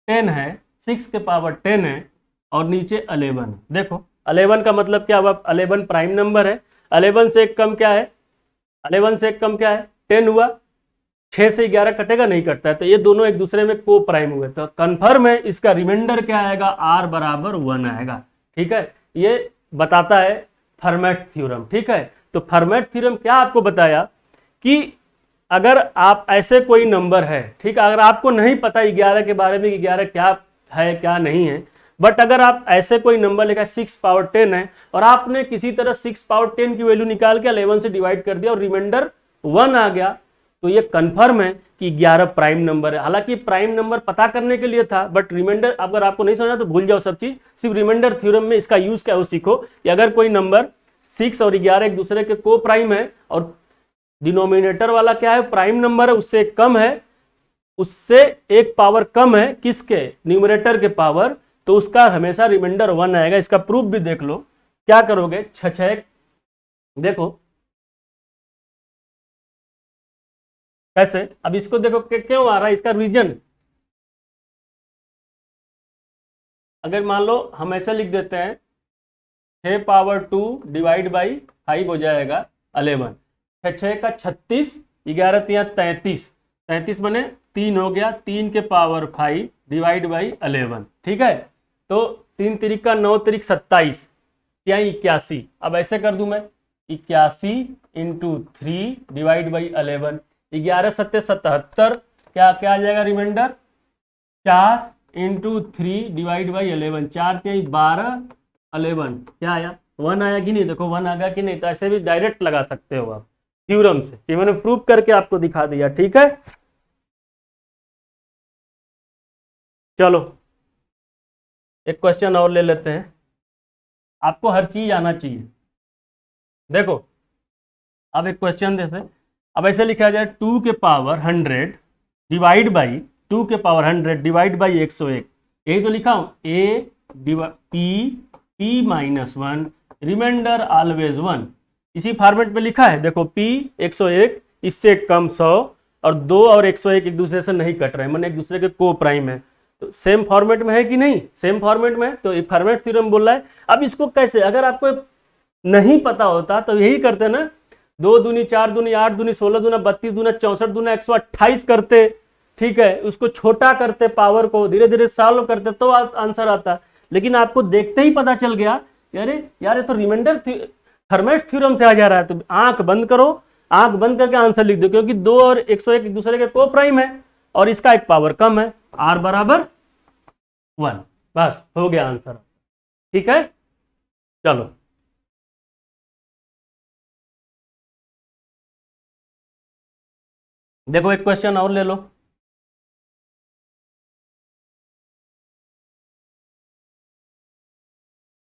10 है, 6 के पावर 10 है, और नीचे 11 है। देखो 11 का मतलब क्या हुआ, 11 प्राइम नंबर है, 11 से एक कम क्या है, 11 से एक कम क्या है, 10 हुआ, 6 से 11 कटेगा, नहीं कटता है, तो ये दोनों एक दूसरे में को प्राइम हुए, तो कन्फर्म है इसका रिमाइंडर क्या आएगा, r बराबर 1 आएगा। ठीक है, ये बताता है फर्मेट थ्योरम। ठीक है, तो फर्मेट थ्योरम क्या आपको बताया कि अगर आप ऐसे कोई नंबर है, ठीक है, अगर आपको नहीं पता 11 के बारे में, 11 क्या है क्या नहीं है, बट अगर आप ऐसे कोई नंबर लिखा 6 पावर 10 है और आपने किसी तरह 6 पावर 10 की वैल्यू निकाल के 11 से डिवाइड कर दिया और रिमाइंडर 1 आ गया, तो ये कंफर्म है कि 11 प्राइम नंबर है। हालांकि प्राइम नंबर पता करने के लिए था, बट रिमाइंडर अगर आपको नहीं समझा तो भूल जाओ सब चीज, सिर्फ रिमाइंडर थ्योरम में इसका यूज क्या है वो सीखो कि अगर कोई नंबर 6 और 11 एक दूसरे के को प्राइम है और डिनोमिनेटर वाला क्या है, प्राइम नंबर है, उससे कम है, उससे एक पावर कम है किसके, न्यूमरेटर के पावर, तो उसका हमेशा रिमाइंडर 1 आएगा। इसका प्रूफ भी देख लो, क्या करोगे, 6 देखो कैसे, अब इसको देखो क्यों आ रहा है, इसका रीजन, अगर मान लो हम ऐसे लिख देते हैं 6 पावर 2 डिवाइड बाई 5 हो जाएगा 11, 6 का 36, 11 तिया 33, 33 बने 3 हो गया, 3 के पावर 5 डिवाइड बाई 11। ठीक है, तो 3 तिरिक का 9 तिरिक 27 या 81, अब ऐसे कर दूं मैं 81 इंटू 3 डिवाइड बाई 11, 11 सत्ते 77, क्या क्या आ जाएगा रिमाइंडर, 4 इंटू 3 डिवाइड बाई 11, 4 के 12, 11 क्या आया, 1 आया कि नहीं, देखो 1 आ गया कि नहीं, तो ऐसे भी डायरेक्ट लगा सकते हो आप थ्योरम से, ये मैंने प्रूव करके आपको दिखा दिया। ठीक है, चलो एक क्वेश्चन और ले लेते हैं, आपको हर चीज आना चाहिए। देखो अब एक क्वेश्चन देते, अब ऐसे लिखा जाए 2 के पावर 100 डिवाइड बाई 2 के पावर 100 डिवाइड बाई 101, यही तो लिखा हूं, A P minus 1 remainder always 1, इसी फॉर्मेट में लिखा है। देखो p 101, इससे कम 100 और 2 और 101 एक दूसरे से नहीं कट रहे हैं, मतलब एक दूसरे के को प्राइम है, तो सेम फॉर्मेट में है कि नहीं, सेम फॉर्मेट में है, तो ये फॉर्मेट थ्योरम बोल रहा है। अब इसको कैसे, अगर आपको नहीं पता होता तो यही करते ना, 2 दूनी 4 दूनी 8 दूनी 16 दूना 32 दूना 64 दूना 128 करते। ठीक है, उसको छोटा करते, पावर को धीरे धीरे सॉल्व करते तो आंसर आता, लेकिन आपको देखते ही पता चल गया अरे यार ये तो रिमाइंडर फर्मेट थ्योरम से आ जा रहा है, तो आंख बंद करो, आंख बंद करके आंसर लिख दो, क्योंकि 2 और 101 एक दूसरे के को प्राइम है और इसका एक पावर कम है, r बराबर 1, बस हो गया आंसर। ठीक है, चलो देखो एक क्वेश्चन और ले लो,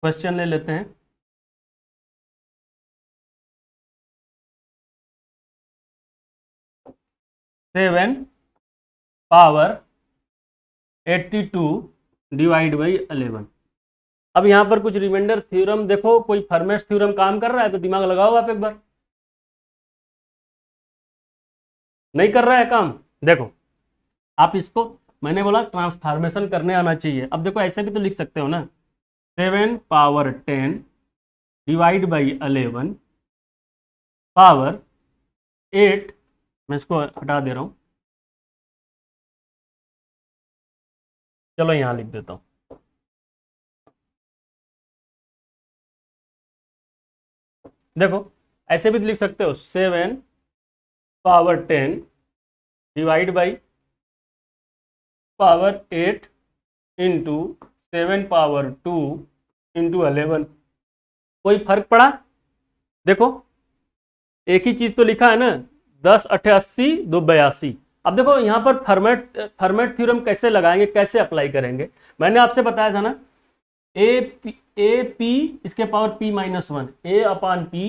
क्वेश्चन ले लेते हैं, सेवन पावर 82 डिवाइड बाई 11। अब यहां पर कुछ रिमाइंडर थ्योरम देखो, कोई फर्मेट थ्योरम काम कर रहा है तो दिमाग लगाओ आप एक बार, नहीं कर रहा है काम, देखो आप इसको, मैंने बोला ट्रांसफॉर्मेशन करने आना चाहिए। अब देखो ऐसे भी तो लिख सकते हो ना, 7 पावर 10 डिवाइड बाई 11 पावर 8, मैं इसको हटा दे रहा हूं, चलो यहां लिख देता हूं, देखो ऐसे भी लिख सकते हो, 7 power 10 divide by power 8 into 7 power 2 into 11, कोई फर्क पड़ा, देखो एक ही चीज तो लिखा है ना, 10 8 80 2 82। अब देखो यहाँ पर फर्मेट थ्योरम कैसे लगाएंगे, कैसे अप्लाई करेंगे, मैंने आपसे बताया था ना, ए पी इसके पावर p माइनस 1, ए अपान पी,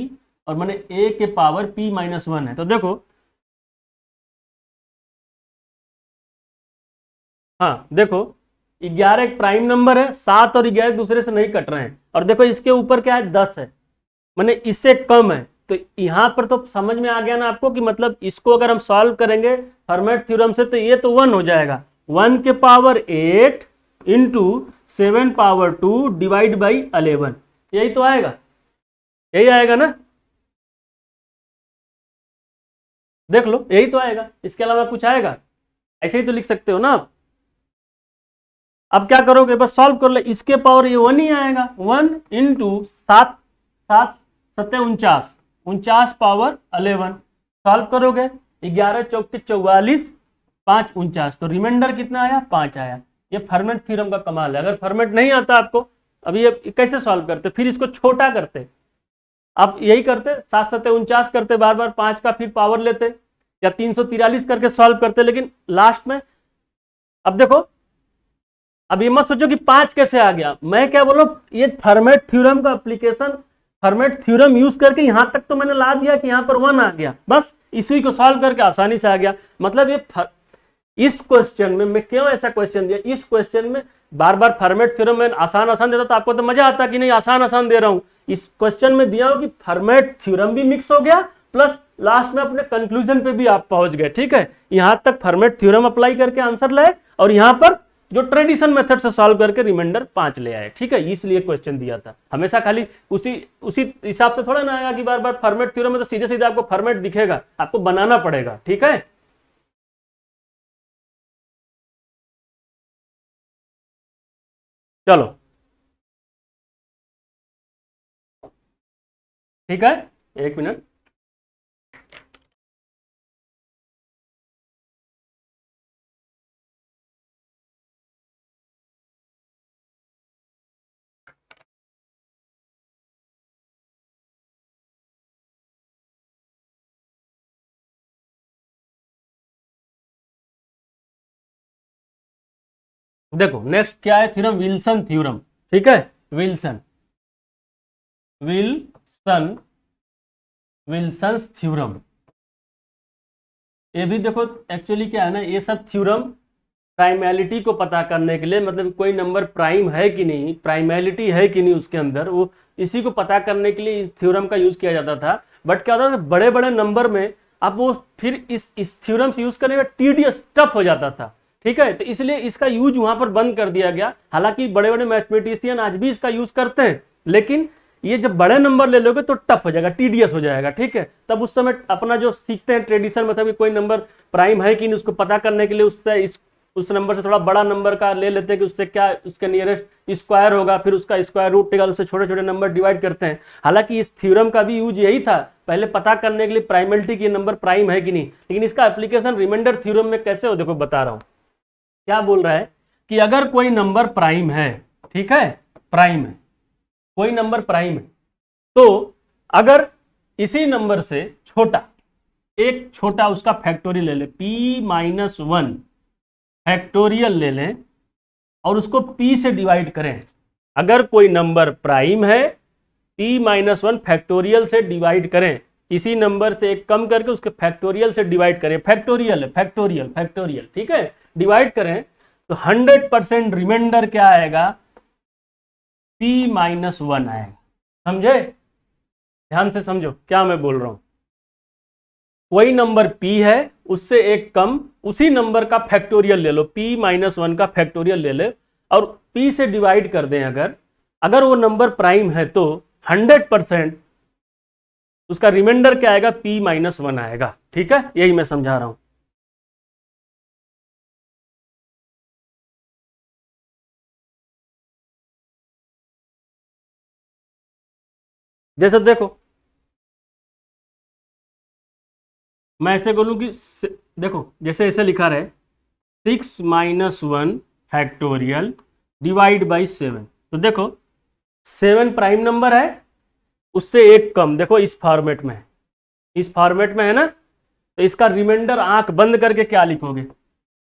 और मैंने ए के पावर p माइनस 1 है, तो देखो हाँ देखो 11 एक प्राइम नंबर है, 7 और 11 दूसरे से नहीं कट रहे हैं, और देखो इसके ऊपर क्या है 10 है, मैंने इससे कम है, तो यहां पर तो समझ में आ गया ना आपको कि मतलब इसको अगर हम सॉल्व करेंगे फर्मेट थ्योरम से तो ये तो 1 हो जाएगा, 1 के power 8 into 7 power 2 divide by 11, यही तो आएगा, यही आएगा ना। देख लो यही तो आएगा, इसके अलावा कुछ आएगा? ऐसे ही तो लिख सकते हो ना आप। अब क्या करोगे, बस सॉल्व कर ले, इसके पावर ये 1 ही आएगा, 1 इंटू 7 7 7 49 49 पावर 11। सॉल्व करोगे 11 चौके 44 5 49, तो रिमाइंडर कितना आया? 5 आया। ये फर्मेट थ्योरम का कमाल है। अगर फर्मेट नहीं आता आपको, अब ये कैसे सॉल्व करते, फिर इसको छोटा करते, आप यही करते 7 7 49 करते, बार बार 5 का फिर पावर लेते, या 343 करके सॉल्व करते, लेकिन लास्ट में अब देखो, अब ये मत सोचो कि 5 कैसे आ गया। मैं क्या बोल रहा हूं, ये फर्मेट थ्योरम का एप्लीकेशन, फर्मेट थ्योरम यूज करके यहां तक तो मैंने ला दिया कि यहां पर 1 आ गया, बस इसी को सॉल्व करके आसानी से आ गया। मतलब ये इस क्वेश्चन में मैं क्यों ऐसा क्वेश्चन दिया, इस क्वेश्चन में बार बार फॉर्मेट थ्योरम में आसान आसान देता तो आपको तो मजा आता कि नहीं आसान आसान दे रहा हूं। इस क्वेश्चन में दिया हो कि फॉर्मेट थ्योरम भी मिक्स हो गया, प्लस लास्ट में अपने कंक्लूजन पे भी आप पहुंच गए। ठीक है, यहां तक फॉर्मेट थ्योरम अप्लाई करके आंसर लाए, और यहां पर जो ट्रेडिशन मेथड से सॉल्व करके रिमाइंडर 5 ले आए। ठीक है, इसलिए क्वेश्चन दिया था। हमेशा खाली उसी हिसाब से थोड़ा ना आएगा कि बार बार फॉर्मेट थ्योरम में तो सीधे सीधे आपको फॉर्मेट दिखेगा, आपको बनाना पड़ेगा। ठीक है, चलो ठीक है, 1 मिनट। देखो नेक्स्ट क्या है, थ्योरम विल्सन थ्योरम। ठीक है, विल्सन विल्सन विल्सन्स थ्योरम। ये भी देखो एक्चुअली क्या है ना, ये सब थ्योरम प्राइमैलिटी को पता करने के लिए, मतलब कोई नंबर प्राइम है कि नहीं, प्राइमैलिटी है कि नहीं उसके अंदर, वो इसी को पता करने के लिए थ्योरम का यूज किया जाता था। बट क्या होता था, बड़े बड़े नंबर में अब वो फिर इस थ्योरम से यूज करने में टीडियस टफ हो जाता था। ठीक है, तो इसलिए इसका यूज वहां पर बंद कर दिया गया। हालांकि बड़े बड़े मैथमेटिशियन आज भी इसका यूज करते हैं, लेकिन ये जब बड़े नंबर ले लोगे तो टफ हो जाएगा, टीडियस हो जाएगा। ठीक है, तब उस समय अपना जो सीखते हैं ट्रेडिशन, मतलब कोई नंबर प्राइम है कि नहीं उसको पता करने के लिए उससे उस नंबर से थोड़ा बड़ा नंबर का ले लेते हैं कि उससे क्या उसके नियरेस्ट स्क्वायर होगा, फिर उसका स्क्वायर रूट निकाल उससे छोटे छोटे नंबर डिवाइड करते हैं। हालांकि इस थ्योरम का भी यूज यही था, पहले पता करने के लिए प्राइमलिटी की नंबर प्राइम है कि नहीं। लेकिन इसका एप्लीकेशन रिमाइंडर थ्योरम में कैसे हो, देखो बता रहा हूं। क्या बोल रहा है कि अगर कोई नंबर प्राइम है, ठीक है, प्राइम है, कोई नंबर प्राइम है, तो अगर इसी नंबर से छोटा एक छोटा उसका फैक्टोरियल ले ले, p-1 फैक्टोरियल ले लें और उसको p से डिवाइड करें। अगर कोई नंबर प्राइम है, p-1 फैक्टोरियल से डिवाइड करें, इसी नंबर से एक कम करके उसके फैक्टोरियल से डिवाइड करें, फैक्टोरियल है, फैक्टोरियल ठीक है, डिवाइड करें, तो 100% रिमाइंडर क्या आएगा, p-1 आएगा। समझे, ध्यान से समझो क्या मैं बोल रहा हूं। कोई नंबर p है, उससे एक कम, उसी नंबर का फैक्टोरियल ले लो, p-1 का फैक्टोरियल ले ले और p से डिवाइड कर दें। अगर वो नंबर प्राइम है तो 100% उसका रिमाइंडर क्या आएगा, p-1 आएगा। ठीक है, यही मैं समझा रहा हूं। जैसे देखो मैं ऐसे बोलूं कि देखो जैसे ऐसे लिखा रहे 6-1 फैक्टोरियल डिवाइड बाई 7, तो देखो 7 प्राइम नंबर है, उससे एक कम, देखो इस फॉर्मेट में है, इस फॉर्मेट में है ना, तो इसका रिमाइंडर आंख बंद करके क्या लिखोगे,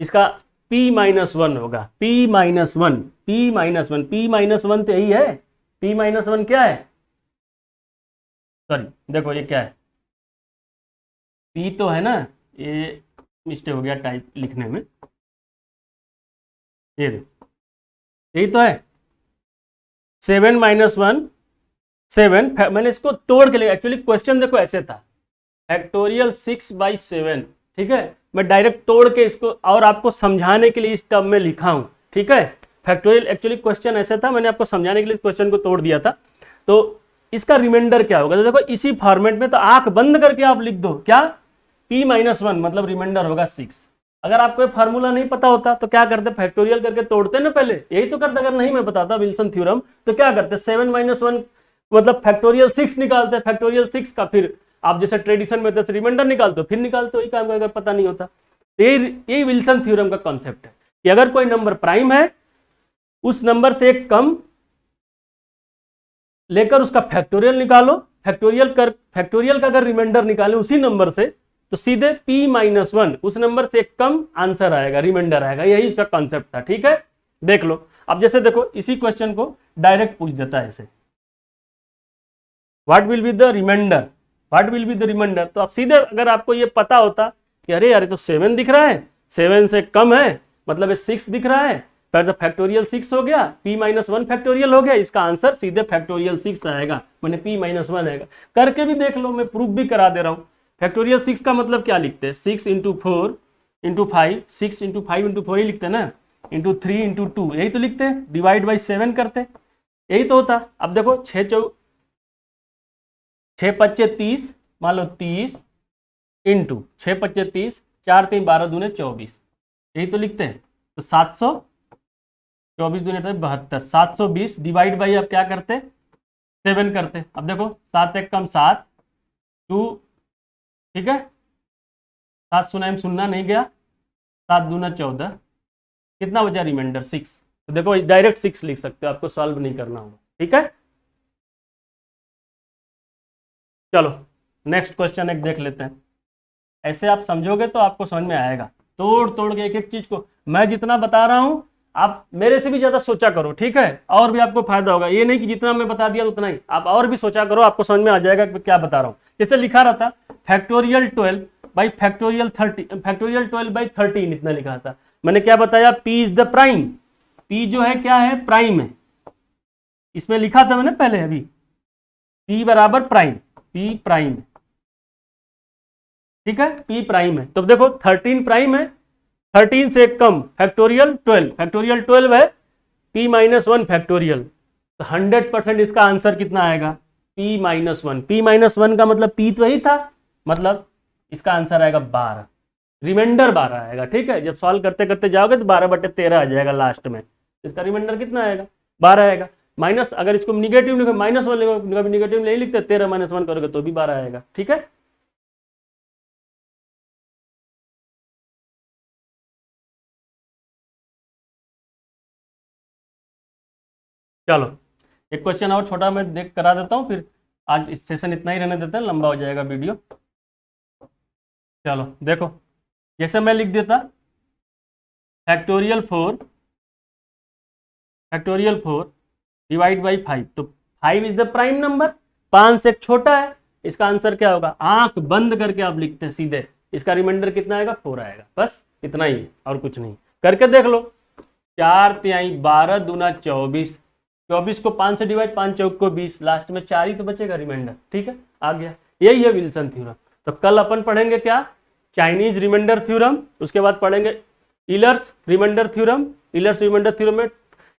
इसका p-1 होगा, p-1 p-1 तो यही है, p-1 क्या है, सॉरी देखो ये क्या है, p तो है ना, ये मिस्टेक हो गया टाइप लिखने में, ये देखो यही तो है 7-1 7, मैंने इसको तोड़ के लिखा। एक्चुअली क्वेश्चन देखो ऐसे था, फैक्टोरियल 6/7, ठीक है, मैं डायरेक्ट तोड़ के इसको और आपको समझाने के लिए इस टर्म में लिखा हूं। ठीक है, फैक्टोरियल एक्चुअली क्वेश्चन ऐसे था, मैंने आपको समझाने के लिए क्वेश्चन को तोड़ दिया था। तो इसका रिमाइंडर क्या होगा, तो देखो इसी फॉर्मेट में, तो आंख बंद करके आप लिख दो क्या, p-1 मतलब रिमाइंडर होगा 6। अगर आपको फार्मूला नहीं पता होता तो क्या करते, फैक्टोरियल करके तोड़ते ना, पहले यही तो करते। अगर नहीं मैं बताता विल्सन थ्योरम तो क्या करते, 7-1 मतलब फैक्टोरियल 6 निकालते, फैक्टोरियल 6 का फिर आप जैसे ट्रेडिशन में जैसे रिमाइंडर निकालते हो फिर निकालते हो, काम अगर पता नहीं होता। यही विल्सन थ्योरम का कॉन्सेप्ट है कि अगर कोई नंबर प्राइम है उस नंबर से एक कम लेकर उसका फैक्टोरियल निकालो, फैक्टोरियल का अगर रिमाइंडर निकाले उसी नंबर से तो सीधे p-1 उस नंबर से एक कम आंसर आएगा, रिमाइंडर आएगा। यही इसका कॉन्सेप्ट था। ठीक है, देख लो। अब जैसे देखो इसी क्वेश्चन को डायरेक्ट पूछ देता है ऐसे, what will be the remainder, what will be the remainder. तो आप सीधे अगर आपको ये पता होता कि अरे यार तो 7 दिख रहा है, 7 से कम है मतलब ये 6 दिख रहा है, फिर तो फैक्टोरियल 6 हो गया, p-1 फैक्टोरियल हो गया, इसका आंसर सीधे फैक्टोरियल 6 आएगा, मैंने p-1 आएगा। करके भी देख लो, मैं प्रूफ भी करा दे रहा हूँ। फैक्टोरियल 6 का मतलब क्या लिखते हैं, 6 × 4 × 5, 6 × 5 × 4 ही लिखते हैं ना, × 3 × 2 यही तो लिखते हैं, डिवाइड बाई 7 करते, यही तो होता। अब देखो 6 पच्चे 30, मान लो 30 इंटू 6 पच्चे 30, 4 3 12 दूने 24, यही तो लिखते हैं। तो 700, 24 दूने 72, 720 डिवाइड बाई अब क्या करते 7 करते। अब देखो 7 एक कम 7, 2, ठीक है, 7 शून्य शून्य नहीं गया, 7 दूना 14, कितना बचा रिमाइंडर 6। तो देखो डायरेक्ट 6 लिख सकते हो, आपको सॉल्व नहीं करना होगा। ठीक है, चलो नेक्स्ट क्वेश्चन एक देख लेते हैं। ऐसे आप समझोगे तो आपको समझ में आएगा, तोड़ तोड़ के एक एक चीज को। मैं जितना बता रहा हूं आप मेरे से भी ज्यादा सोचा करो, ठीक है, और भी आपको फायदा होगा। ये नहीं कि जितना मैं बता दिया उतना ही, आप और भी सोचा करो, आपको समझ में आ जाएगा कि क्या बता रहा हूं। जैसे लिखा रहता factorial 12 by factorial 30, factorial 12 by 13 इतना लिखा था। मैंने क्या बताया, p is the prime, p जो है क्या है, प्राइम है। इसमें लिखा था मैंने पहले अभी, p बराबर प्राइम, p प्राइम है, ठीक है, p प्राइम है। तो देखो 13 प्राइम है, 13 से कम फैक्टोरियल 12, फैक्टोरियल 12 है, p-1 फैक्टोरियल। तो 100% इसका आंसर कितना आएगा, p-1, p-1 का मतलब p तो यही था, मतलब इसका आंसर आएगा 12, रिमाइंडर 12 आएगा। ठीक है, जब सॉल्व करते करते जाओगे तो 12/13 आ जाएगा लास्ट में, इसका रिमाइंडर कितना आएगा, 12 आएगा। माइनस अगर इसको निगेटिव लिखो, -1 लिखो, निगेटिव नहीं लिखते, 13 - 1 करोगे तो भी 12 आएगा। ठीक है, चलो एक क्वेश्चन और छोटा मैं देख करा देता हूँ, फिर आज इस सेशन इतना ही रहने देते हैं, लंबा हो जाएगा वीडियो। चलो देखो, जैसे मैं लिख देता फैक्टोरियल 4 डिवाइड बाई 5, तो 5 इज द प्राइम नंबर, 5 से एक छोटा है, इसका आंसर क्या होगा, आंख बंद करके आप लिखते हैं सीधे, इसका रिमाइंडर कितना आएगा, 4 आएगा। बस इतना ही और कुछ नहीं, करके देख लो। 4 तिहाई 12 दूना 24, 24 को 5 से डिवाइड, 5 चौक को 20, लास्ट में 4 ही तो बचेगा रिमाइंडर। ठीक है, आ गया, यही है विल्सन थ्योरम। तो कल अपन पढ़ेंगे क्या, चाइनीज रिमाइंडर थ्योरम, उसके बाद पढ़ेंगे इलर्स रिमाइंडर थ्योरम। इलर्स रिमाइंडर थ्योरम में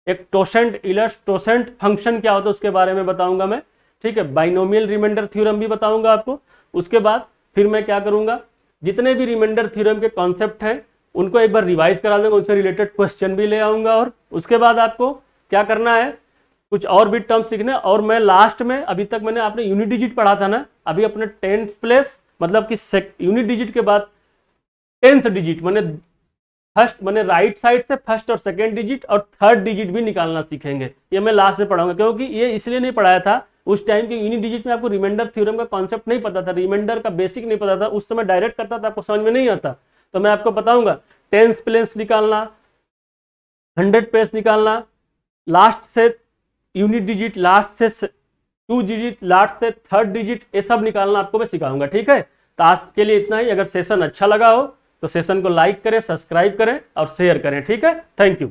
एक टोसेंट, इलर्स टोसेंट फंक्शन क्या होता है उसके बारे में बताऊंगा मैं। ठीक है, बाइनोमियल रिमाइंडर थ्योरम भी बताऊंगा आपको। उसके बाद फिर मैं क्या करूंगा, जितने भी रिमाइंडर थ्योरम के कॉन्सेप्ट हैं उनको एक बार रिवाइज करा दूंगा, उनसे रिलेटेड क्वेश्चन भी ले आऊंगा। और उसके बाद आपको क्या करना है, कुछ और भी टर्म सीखने। और मैं लास्ट में, अभी तक मैंने आपने यूनिट डिजिट पढ़ा था ना, अभी अपने 10th प्लेस मतलब कि यूनिट डिजिट के बाद 10th डिजिट मैंने फर्स्ट, मैंने राइट साइड से फर्स्ट और सेकेंड डिजिट और थर्ड डिजिट भी निकालना सीखेंगे। ये मैं लास्ट में पढ़ाऊंगा, क्योंकि ये इसलिए नहीं पढ़ाया था उस टाइम के यूनिट डिजिट में आपको रिमाइंडर थ्योरम का कॉन्सेप्ट नहीं पता था, रिमाइंडर का बेसिक नहीं पता था, उस समय डायरेक्ट करता था, आपको समझ में नहीं आता। तो मैं आपको बताऊंगा 10th प्लेस निकालना, 100 प्लेस निकालना, लास्ट से यूनिट डिजिट, लास्ट से 2 डिजिट, लास्ट से थर्ड डिजिट, ये सब निकालना आपको मैं सिखाऊंगा। ठीक है, तो आज के लिए इतना ही। अगर सेशन अच्छा लगा हो तो सेशन को लाइक करें, सब्सक्राइब करें और शेयर करें। ठीक है, थैंक यू।